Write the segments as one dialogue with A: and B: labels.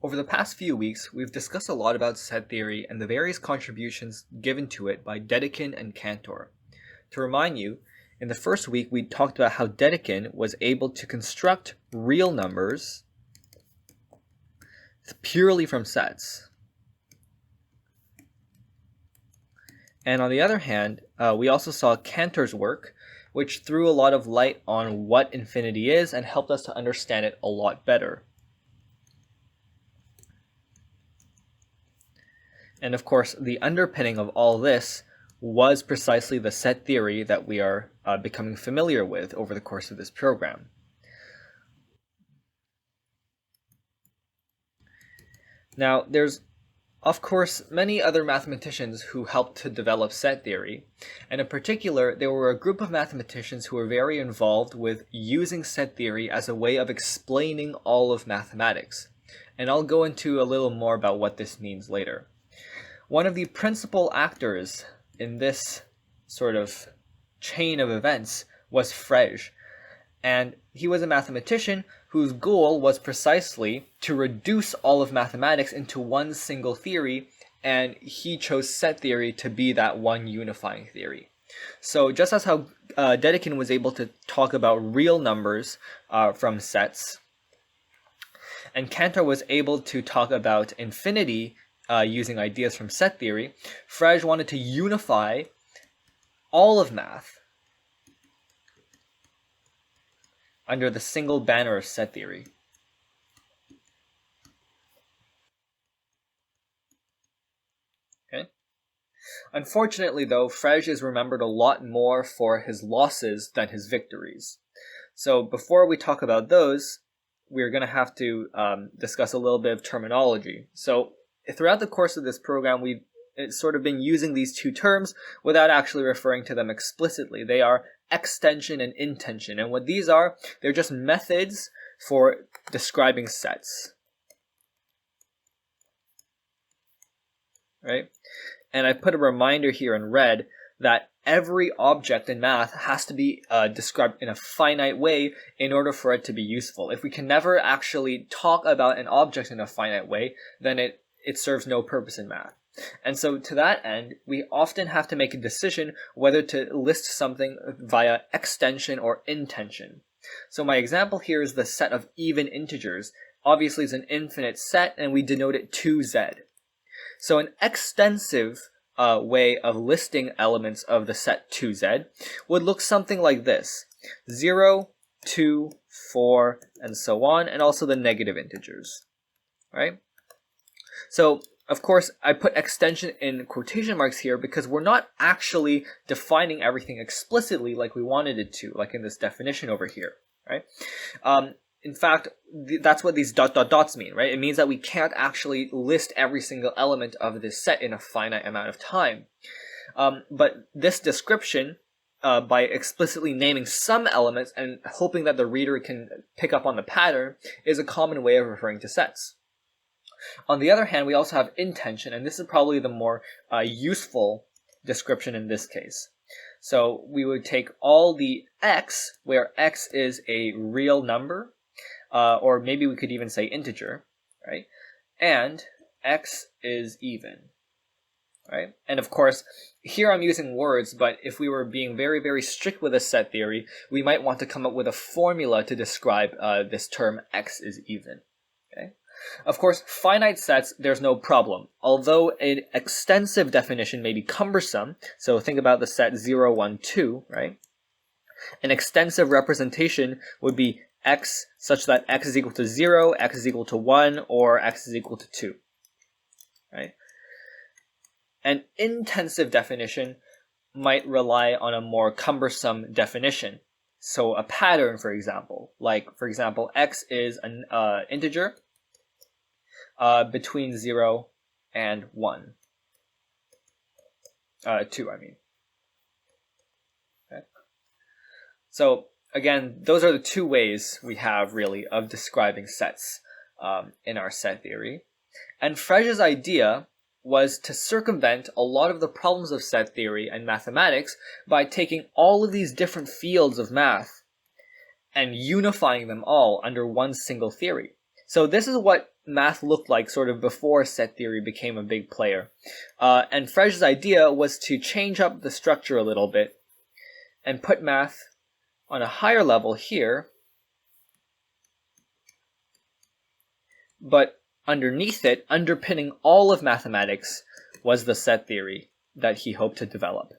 A: Over the past few weeks, we've discussed a lot about set theory and the various contributions given to it by Dedekind and Cantor. To remind you, in the first week we talked about how Dedekind was able to construct real numbers purely from sets. And on the other hand, we also saw Cantor's work, which threw a lot of light on what infinity is and helped us to understand it a lot better. And of course, the underpinning of all this was precisely the set theory that we are becoming familiar with over the course of this program. Now, there's of course many other mathematicians who helped to develop set theory, and in particular there were a group of mathematicians who were very involved with using set theory as a way of explaining all of mathematics, and I'll go into a little more about what this means later. One of the principal actors in this sort of chain of events was Frege, and he was a mathematician whose goal was precisely to reduce all of mathematics into one single theory, and he chose set theory to be that one unifying theory. So just as how Dedekind was able to talk about real numbers from sets, and Cantor was able to talk about infinity using ideas from set theory, Frege wanted to unify all of math under the single banner of set theory. Okay. Unfortunately, though, Frege is remembered a lot more for his losses than his victories. So before we talk about those, we're going to have to discuss a little bit of terminology. So throughout the course of this program, we've sort of been using these two terms without actually referring to them explicitly. They are extension and intension, and what these are, they're just methods for describing sets. Right? And I put a reminder here in red that every object in math has to be described in a finite way in order for it to be useful. If we can never actually talk about an object in a finite way, then it serves no purpose in math. And so to that end, we often have to make a decision whether to list something via extension or intension. So my example here is the set of even integers. Obviously it's an infinite set, and we denote it 2z. So an extensive way of listing elements of the set 2z would look something like this: 0, 2, 4, and so on, and also the negative integers. Right? So of course, I put extension in quotation marks here because we're not actually defining everything explicitly like we wanted it to, like in this definition over here, right? In fact, that's what these ... dots mean, right? It means that we can't actually list every single element of this set in a finite amount of time. But this description, by explicitly naming some elements and hoping that the reader can pick up on the pattern, is a common way of referring to sets. On the other hand, we also have intension, and this is probably the more useful description in this case. So we would take all the x, where x is a real number, or maybe we could even say integer, right? And x is even, right? And of course, here I'm using words, but if we were being very, very strict with a set theory, we might want to come up with a formula to describe this term x is even, okay? Of course, finite sets, there's no problem. Although an extensive definition may be cumbersome, so think about the set 0, 1, 2, right? An extensive representation would be x such that x is equal to 0, x is equal to 1, or x is equal to 2, right? An intensive definition might rely on a more cumbersome definition. So a pattern, for example, x is an integer between 0 and 1. 2, I mean. Okay. So again, those are the two ways we have really of describing sets in our set theory. And Frege's idea was to circumvent a lot of the problems of set theory and mathematics by taking all of these different fields of math and unifying them all under one single theory. So this is what math looked like sort of before set theory became a big player. And Frej's idea was to change up the structure a little bit and put math on a higher level here, but underneath it, underpinning all of mathematics, was the set theory that he hoped to develop.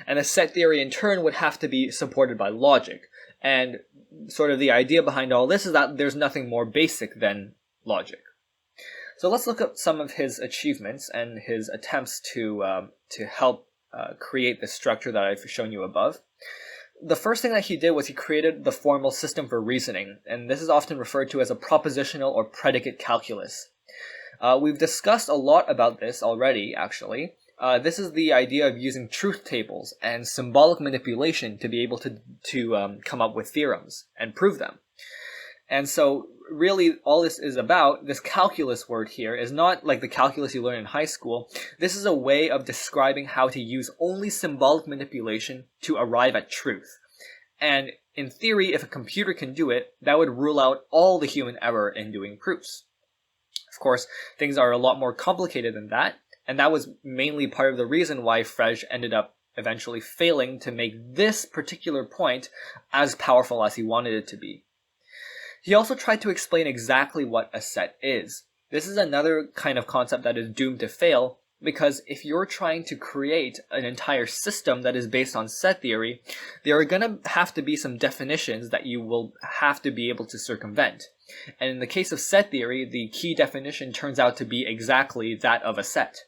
A: And a set theory in turn would have to be supported by logic. And sort of the idea behind all this is that there's nothing more basic than logic. So let's look at some of his achievements and his attempts to help create the structure that I've shown you above. The first thing that he did was he created the formal system for reasoning, and this is often referred to as a propositional or predicate calculus. We've discussed a lot about this already, actually. This is the idea of using truth tables and symbolic manipulation to be able to come up with theorems and prove them. And so really all this is about, this calculus word here, is not like the calculus you learn in high school. This is a way of describing how to use only symbolic manipulation to arrive at truth. And in theory, if a computer can do it, that would rule out all the human error in doing proofs. Of course, things are a lot more complicated than that, and that was mainly part of the reason why Frej ended up eventually failing to make this particular point as powerful as he wanted it to be. He also tried to explain exactly what a set is. This is another kind of concept that is doomed to fail, because if you're trying to create an entire system that is based on set theory, there are going to have to be some definitions that you will have to be able to circumvent. And in the case of set theory, the key definition turns out to be exactly that of a set.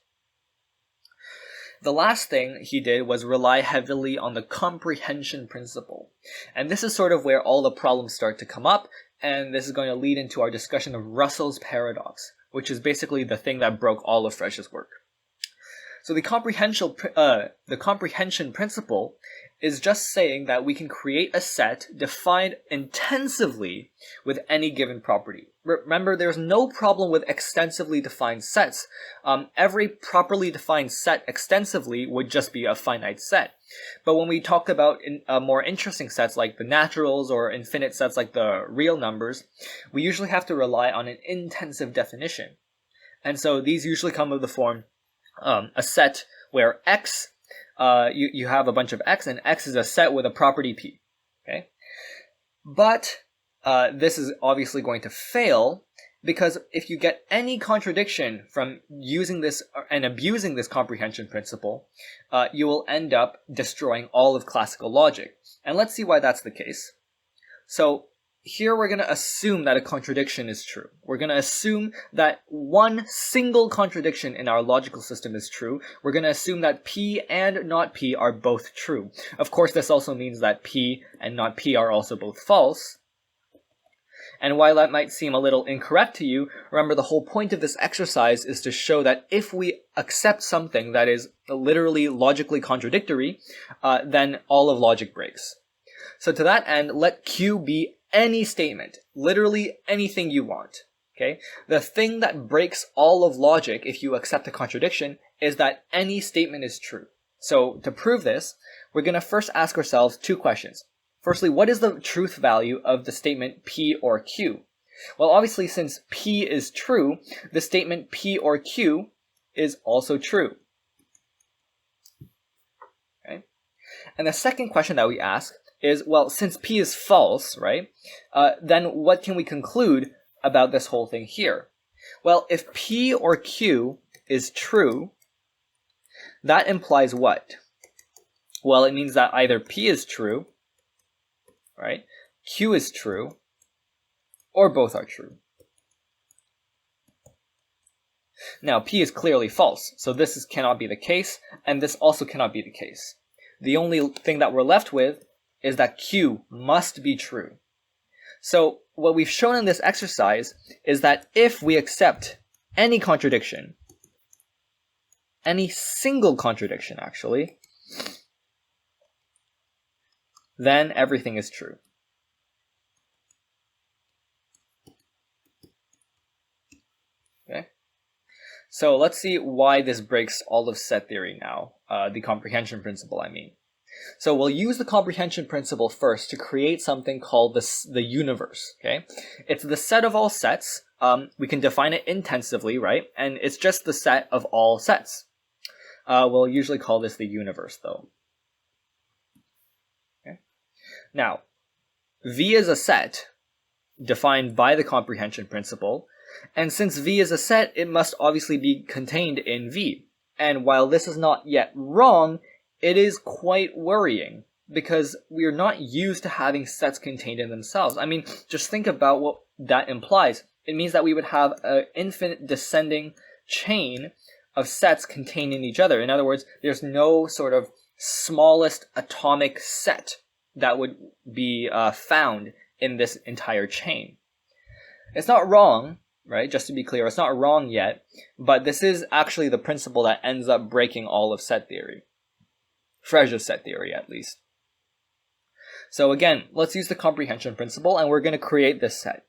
A: The last thing he did was rely heavily on the comprehension principle. And this is sort of where all the problems start to come up, and this is going to lead into our discussion of Russell's paradox, which is basically the thing that broke all of Frej's work. So the comprehension principle is just saying that we can create a set defined intensively with any given property. Remember, there's no problem with extensively defined sets. Every properly defined set extensively would just be a finite set. But when we talk about more interesting sets like the naturals or infinite sets like the real numbers, we usually have to rely on an intensive definition. And so these usually come of the form a set where x, you have a bunch of x, and x is a set with a property p. Okay, but this is obviously going to fail, because if you get any contradiction from using this and abusing this comprehension principle, you will end up destroying all of classical logic. And let's see why that's the case. So here we're going to assume that a contradiction is true. We're going to assume that one single contradiction in our logical system is true. We're going to assume that P and not P are both true. Of course, this also means that P and not P are also both false. And while that might seem a little incorrect to you, remember the whole point of this exercise is to show that if we accept something that is literally logically contradictory, then all of logic breaks. So to that end, let Q be any statement, literally anything you want. Okay? The thing that breaks all of logic if you accept a contradiction is that any statement is true. So to prove this, we're going to first ask ourselves two questions. Firstly, what is the truth value of the statement P or Q? Well, obviously, since P is true, the statement P or Q is also true. Okay? And the second question that we ask is, well, since P is false, right, then what can we conclude about this whole thing here? Well, if P or Q is true, that implies what? Well, it means that either P is true, right, Q is true, or both are true. Now, P is clearly false, so this cannot be the case, and this also cannot be the case. The only thing that we're left with is that Q must be true. So what we've shown in this exercise is that if we accept any contradiction, any single contradiction actually, then everything is true. Okay? So let's see why this breaks all of set theory now, the comprehension principle, I mean. So we'll use the comprehension principle first to create something called the universe, okay? It's the set of all sets we can define it intensively, right? And it's just the set of all sets. We'll usually call this the universe, though. Okay. Now, V is a set defined by the comprehension principle, and since V is a set, it must obviously be contained in V. And while this is not yet wrong, it is quite worrying, because we are not used to having sets contained in themselves. I mean, just think about what that implies. It means that we would have an infinite descending chain of sets contained in each other. In other words, there's no sort of smallest atomic set that would be found in this entire chain. It's not wrong, right? Just to be clear, it's not wrong yet, but this is actually the principle that ends up breaking all of set theory. Frege's set theory, at least. So again, let's use the comprehension principle, and we're going to create this set.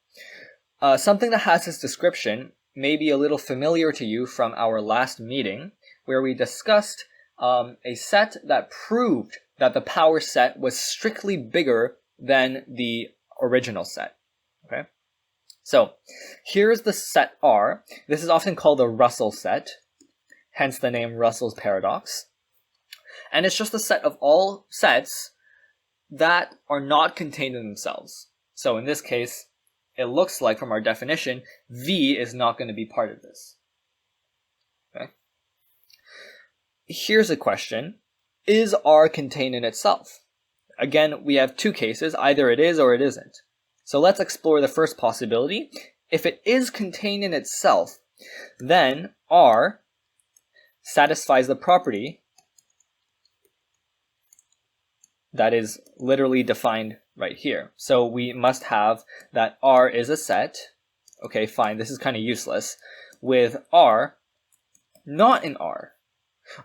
A: Something that has this description may be a little familiar to you from our last meeting, where we discussed a set that proved that the power set was strictly bigger than the original set. Okay? So here's the set R. This is often called the Russell set, hence the name Russell's paradox. And it's just a set of all sets that are not contained in themselves. So in this case, it looks like from our definition, V is not going to be part of this. Okay. Here's a question. Is R contained in itself? Again, we have two cases. Either it is or it isn't. So let's explore the first possibility. If it is contained in itself, then R satisfies the property that is literally defined right here. So we must have that R is a set. Okay, fine, this is kind of useless. With R not in R.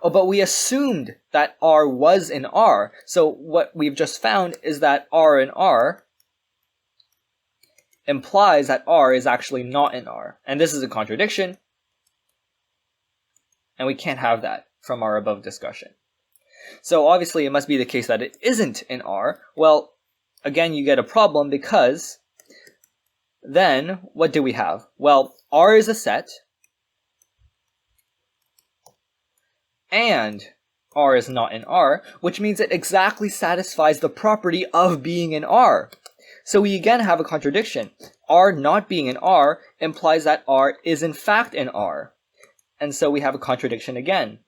A: Oh, but we assumed that R was in R. So what we've just found is that R in R implies that R is actually not in R. And this is a contradiction. And we can't have that from our above discussion. So obviously it must be the case that it isn't in R. Well, again, you get a problem because then what do we have? Well, R is a set and R is not in R, which means it exactly satisfies the property of being in R. So we again have a contradiction. R not being in R implies that R is in fact in R. And so we have a contradiction again.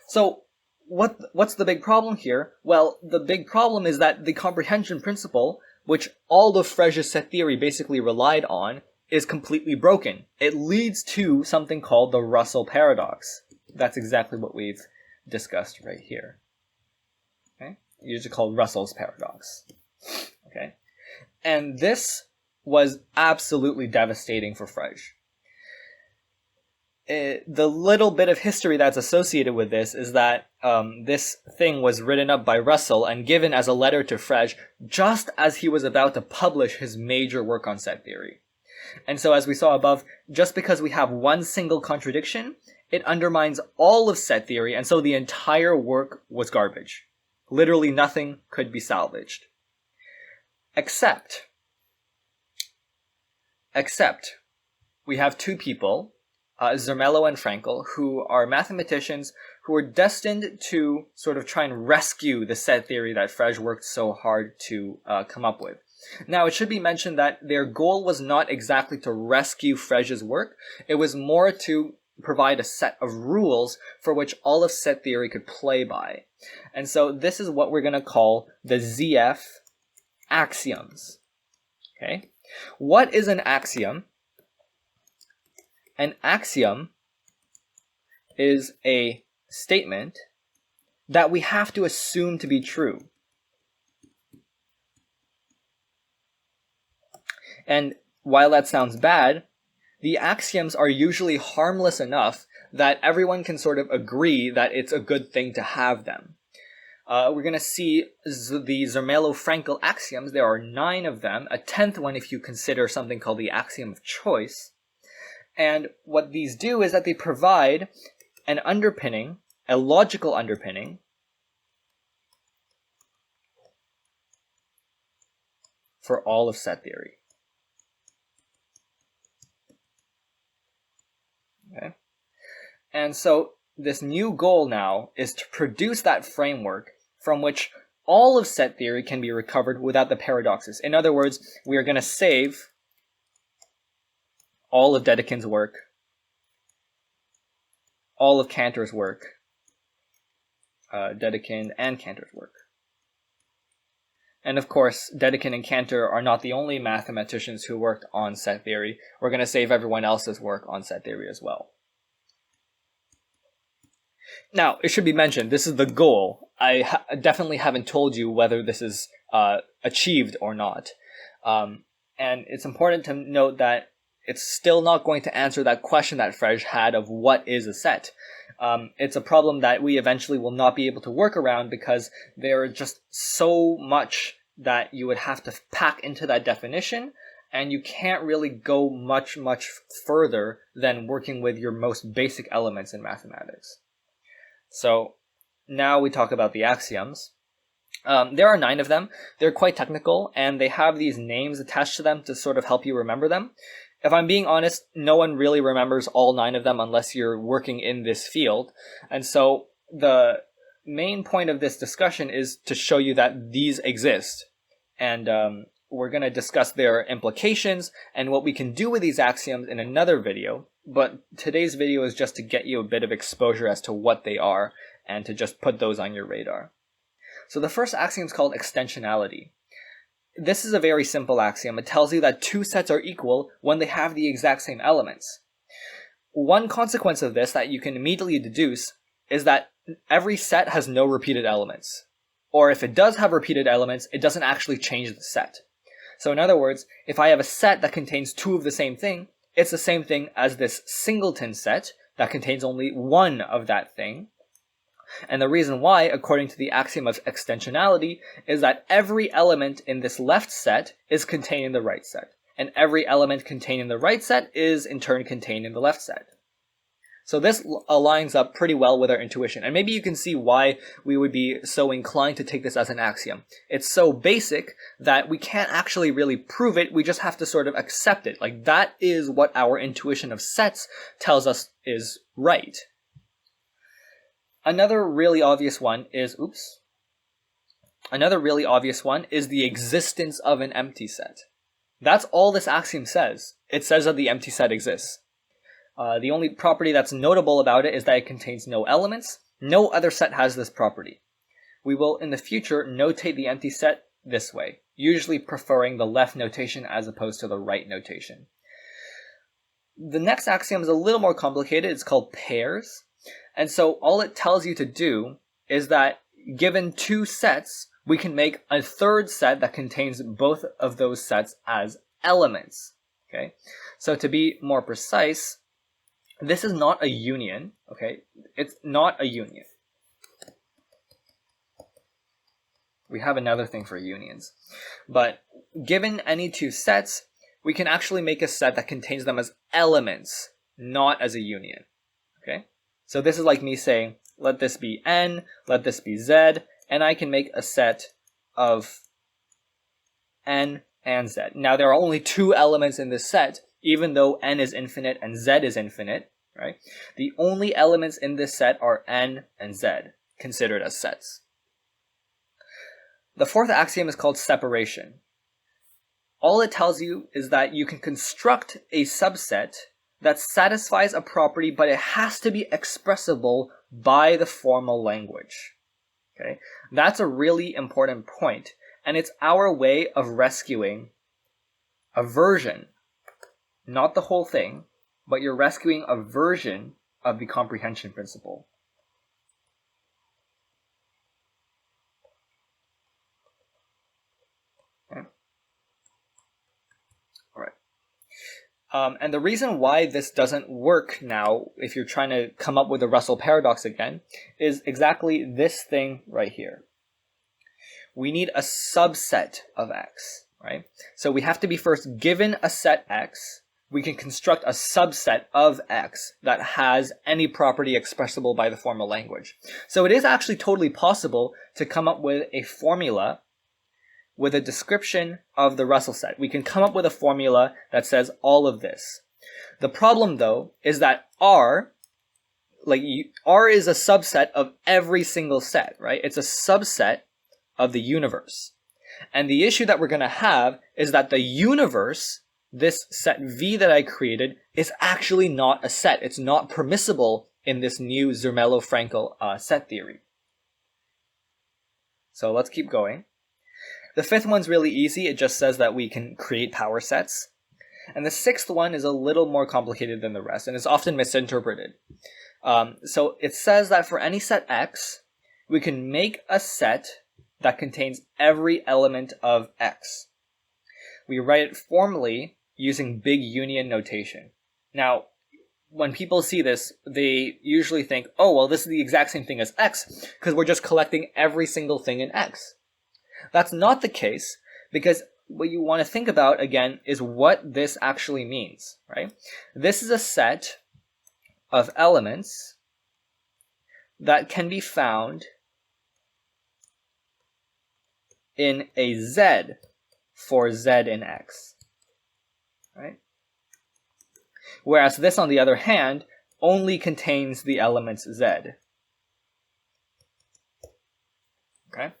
A: So what's the big problem here? Well, the big problem is that the comprehension principle, which all of Frege's set theory basically relied on, is completely broken. It leads to something called the Russell paradox. That's exactly what we've discussed right here. Okay? Usually called Russell's paradox. Okay? And this was absolutely devastating for Frege. The little bit of history that's associated with this is that this thing was written up by Russell and given as a letter to Frege just as he was about to publish his major work on set theory. And so as we saw above, just because we have one single contradiction, it undermines all of set theory, and so the entire work was garbage. Literally nothing could be salvaged. Except we have two people, Zermelo and Frankel, who are mathematicians who are destined to sort of try and rescue the set theory that Frege worked so hard to come up with. Now, it should be mentioned that their goal was not exactly to rescue Frege's work. It was more to provide a set of rules for which all of set theory could play by. And so this is what we're going to call the ZF Axioms. Okay? What is an axiom? An axiom is a statement that we have to assume to be true. And while that sounds bad, the axioms are usually harmless enough that everyone can sort of agree that it's a good thing to have them. We're going to see the Zermelo-Frankel axioms. There are 9 of them, a 10th one if you consider something called the axiom of choice. And what these do is that they provide an underpinning, a logical underpinning, for all of set theory. And so this new goal now is to produce that framework from which all of set theory can be recovered without the paradoxes. In other words, we are going to save all of Dedekind's work, all of Cantor's work, Dedekind and Cantor's work. And of course, Dedekind and Cantor are not the only mathematicians who worked on set theory. We're going to save everyone else's work on set theory as well. Now, it should be mentioned, this is the goal. I definitely haven't told you whether this is achieved or not. And it's important to note that it's still not going to answer that question that Frege had of what is a set. It's a problem that we eventually will not be able to work around because there are just so much that you would have to pack into that definition, and you can't really go much further than working with your most basic elements in mathematics. So now we talk about the axioms. There are 9 of them. They're quite technical, and they have these names attached to them to sort of help you remember them. If I'm being honest, no one really remembers all 9 of them unless you're working in this field. And so the main point of this discussion is to show you that these exist. And we're going to discuss their implications and what we can do with these axioms in another video. But today's video is just to get you a bit of exposure as to what they are and to just put those on your radar. So the first axiom is called extensionality. This is a very simple axiom. It tells you that 2 sets are equal when they have the exact same elements. One consequence of this that you can immediately deduce is that every set has no repeated elements. Or if it does have repeated elements, it doesn't actually change the set. So in other words, if I have a set that contains 2 of the same thing, it's the same thing as this singleton set that contains only 1 of that thing. And the reason why, according to the axiom of extensionality, is that every element in this left set is contained in the right set. And every element contained in the right set is in turn contained in the left set. So this aligns up pretty well with our intuition. And maybe you can see why we would be so inclined to take this as an axiom. It's so basic that we can't actually really prove it. We just have to sort of accept it. Like, that is what our intuition of sets tells us is right. Another really obvious one is the existence of an empty set. That's all this axiom says. It says that the empty set exists. The only property that's notable about it is that it contains no elements. No other set has this property. We will, in the future, notate the empty set this way, usually preferring the left notation as opposed to the right notation. The next axiom is a little more complicated. It's called pairs. And so all it tells you to do is that given 2 sets, we can make a third set that contains both of those sets as elements. Okay? So to be more precise, this is not a union. Okay? It's not a union. We have another thing for unions. But given any 2 sets, we can actually make a set that contains them as elements, not as a union. Okay? So this is like me saying, let this be n, let this be z, and I can make a set of n and z. Now there are only 2 elements in this set, even though n is infinite and z is infinite, right? The only elements in this set are n and z, considered as sets. The fourth axiom is called separation. All it tells you is that you can construct a subset that satisfies a property, but it has to be expressible by the formal language. Okay? That's a really important point, and it's our way of rescuing a version, not the whole thing, but you're rescuing a version of the comprehension principle. And the reason why this doesn't work now, if you're trying to come up with a Russell paradox again, is exactly this thing right here. We need a subset of X, right? So we have to be first given a set X. We can construct a subset of X that has any property expressible by the formal language. So it is actually totally possible to come up with a formula with a description of the Russell set. We can come up with a formula that says all of this. The problem, though, is that R R is a subset of every single set, right? It's a subset of the universe. And the issue that we're going to have is that the universe, this set V that I created, is actually not a set. It's not permissible in this new Zermelo-Fraenkel set theory. So let's keep going. The fifth one's really easy. It just says that we can create power sets. And the sixth one is a little more complicated than the rest, and is often misinterpreted. So it says that for any set X, we can make a set that contains every element of X. We write it formally using big union notation. Now, when people see this, they usually think, oh, well, this is the exact same thing as X, because we're just collecting every single thing in X. That's not the case, because what you want to think about, again, is what this actually means, right? This is a set of elements that can be found in a Z for Z in X, right? Whereas this, on the other hand, only contains the elements Z. Okay?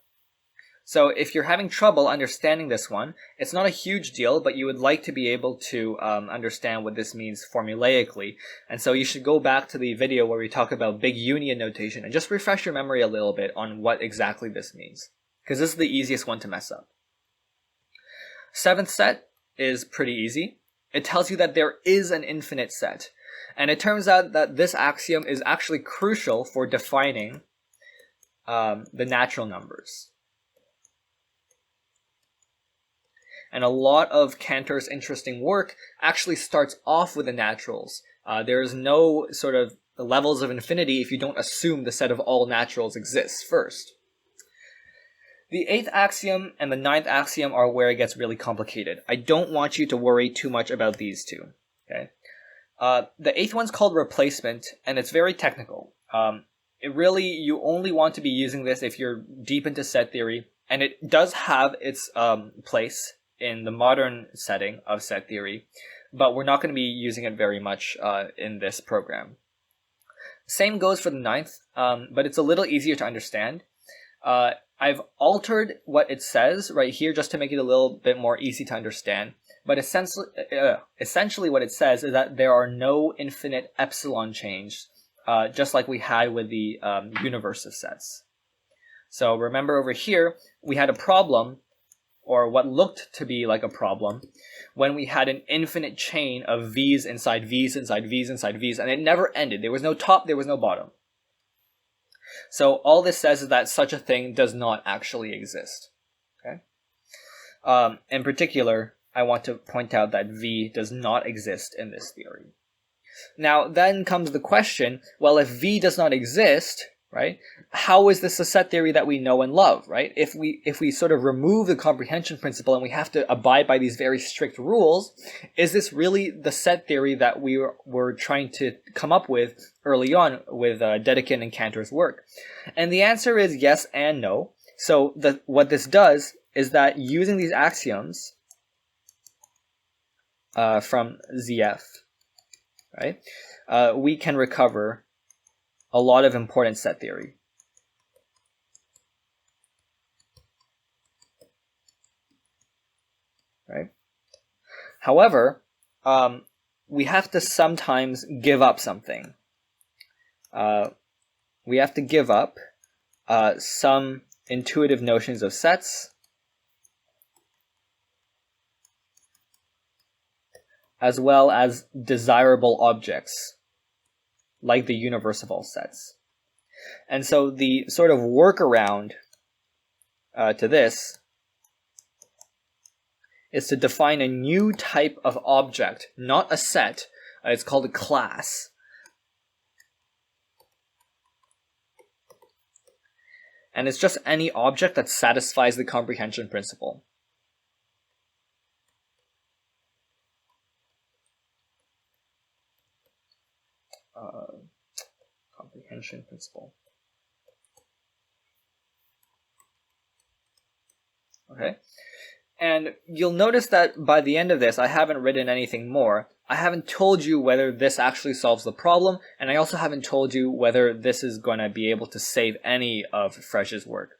A: So if you're having trouble understanding this one, it's not a huge deal, but you would like to be able to understand what this means formulaically. And so you should go back to the video where we talk about big union notation and just refresh your memory a little bit on what exactly this means, because this is the easiest one to mess up. Seventh set is pretty easy. It tells you that there is an infinite set. And it turns out that this axiom is actually crucial for defining the natural numbers. And a lot of Cantor's interesting work actually starts off with the naturals. There is no sort of levels of infinity if you don't assume the set of all naturals exists first. The eighth axiom and the ninth axiom are where it gets really complicated. I don't want you to worry too much about these two. Okay. The eighth one's called replacement, and it's very technical. You only want to be using this if you're deep into set theory, and it does have its place in the modern setting of set theory, but we're not going to be using it very much in this program. Same goes for the ninth, but it's a little easier to understand. I've altered what it says right here just to make it a little bit more easy to understand, but essentially what it says is that there are no infinite epsilon chains, just like we had with the universe of sets. So remember over here, we had a problem, or what looked to be like a problem, when we had an infinite chain of V's inside V's inside V's inside V's, and it never ended. There was no top, there was no bottom. So all this says is that such a thing does not actually exist. Okay. In particular, I want to point out that V does not exist in this theory. Now, then comes the question, well, if V does not exist, right, how is this a set theory that we know and love, right? If we sort of remove the comprehension principle and we have to abide by these very strict rules, is this really the set theory that we were trying to come up with early on with Dedekind and Cantor's work? And the answer is yes and no. So what this does is that using these axioms from ZF, right, we can recover a lot of important set theory. Right? However, we have to sometimes give up something. We have to give up some intuitive notions of sets, as well as desirable objects, like the universe of all sets. And so the sort of workaround to this is to define a new type of object, not a set. It's called a class. And it's just any object that satisfies the comprehension principle. Comprehension principle. Okay. And you'll notice that by the end of this, I haven't written anything more. I haven't told you whether this actually solves the problem, and I also haven't told you whether this is going to be able to save any of Fresh's work.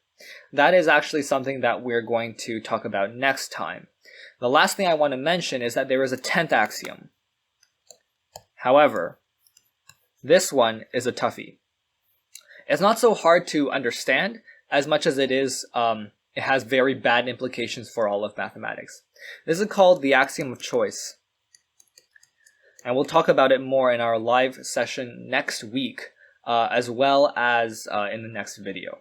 A: That is actually something that we're going to talk about next time. The last thing I want to mention is that there is a 10th axiom. However, this one is a toughie. It's not so hard to understand as much as it is, it has very bad implications for all of mathematics. This is called the axiom of choice. And we'll talk about it more in our live session next week, as well as in the next video.